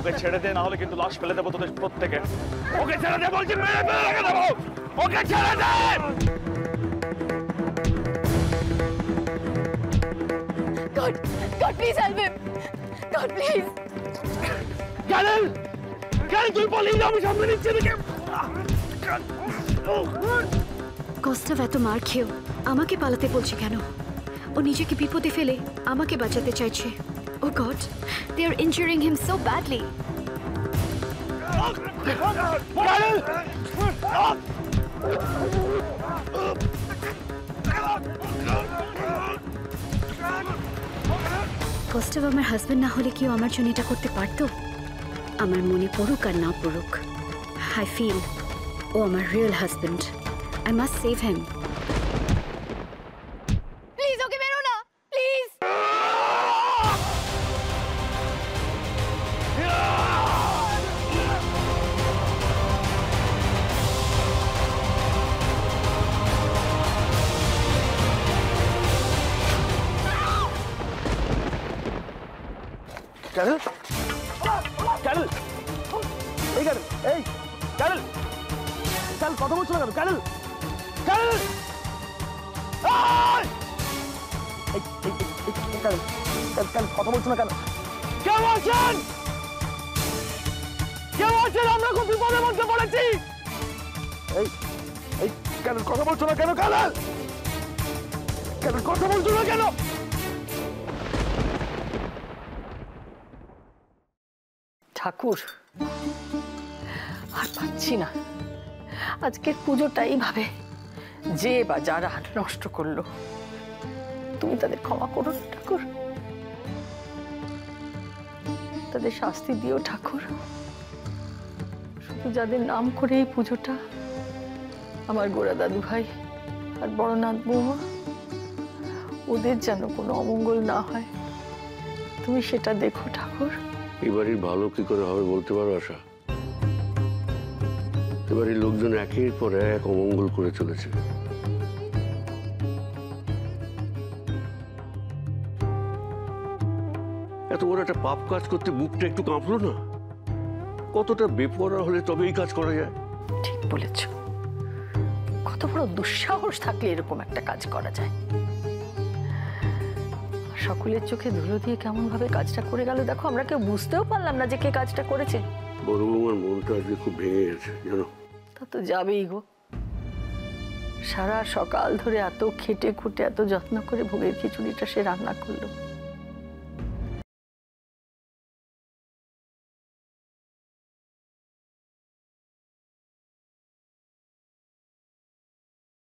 ওকে ছেড়ে দে, না হলে কিন্তু লাশ ফেলে দেবো তোদের প্রত্যেকে। ওকে ছেড়ে দে বলছি, মেরে ফেলে রেখে দেবো। ওকে ছেড়ে দে। God, God, please help him. God, please. ক্যানেল, ক্যানেল তুই বলিস আমি সামনে নিচ্ছি দেখে। কস্তাভ এত মার খেয়েও আমাকে পালাতে বলছে কেন? ও নিজেকে বিপদে ফেলে আমাকে বাঁচাতে চাইছে। Oh God, they are injuring him so badly. কস্তাভ আমার হাজবেন্ড না হলে কেউ আমার জন্য এটা করতে পারতো? আমার মনে পড়ুক আর না পড়ুক, I feel ও আমার real husband. I must save him. Please, ওকে মেরো না, please. ক্যানেল, ক্যানেল, এই ক্যানেল, এই ক্যানেল, ক্যানেল কথা বলছো না কেন? ক্যানেল, ক্যানেল, ক্যানেল, ক্যানেল কথা বলছো না কেন? কেউ আছেন? কেউ আছেন? আমরা খুব বিপদের মধ্যে পড়েছি। এই এই ক্যানেল কথা বলছো না কেন? ক্যানেল, ক্যানেল কথা বলছো না কেন? ঠাকুর, আর পাচ্ছি না। আজকের পুজোটা এইভাবে যে বা যারা নষ্ট করলো, তুমি তাদের ক্ষমা করো ঠাকুর, তাদের শাস্তি দিও ঠাকুর। শুধু যাদের নাম করে এই পুজোটা, আমার গোড়া দাদু ভাই আর বড়নাথ বৌমা, ওদের যেন কোনো অমঙ্গল না হয়, তুমি সেটা দেখো ঠাকুর। এবারের ভালো কি করে হবে বলতে পারো আশা? এবারের লোকজন একের পর এক অমঙ্গল করে চলেছে। এত বড় একটা পাপ কাজ করতে বুকটা একটু কাঁপলো না? কতটা বেপরোয়া হলে তবে এই কাজ করা যায়? ঠিক বলেছ, কত বড় দুঃসাহস থাকলে এরকম একটা কাজ করা যায়। সকলের চোখে ধুলো দিয়ে কেমন ভাবে কাজটা করে গেল দেখো, আমরা কেউ বুঝতেও পারলাম না যে কে কাজটা করেছে। বড় বৌমার মনটা আজকে খুব ভেঙে গেছে জানো। তা তো যাবেই গো, সারা সকাল ধরে এত খেটে খুঁটে এত যত্ন করে ভোগের খিচুড়িটা সে রান্না করলো,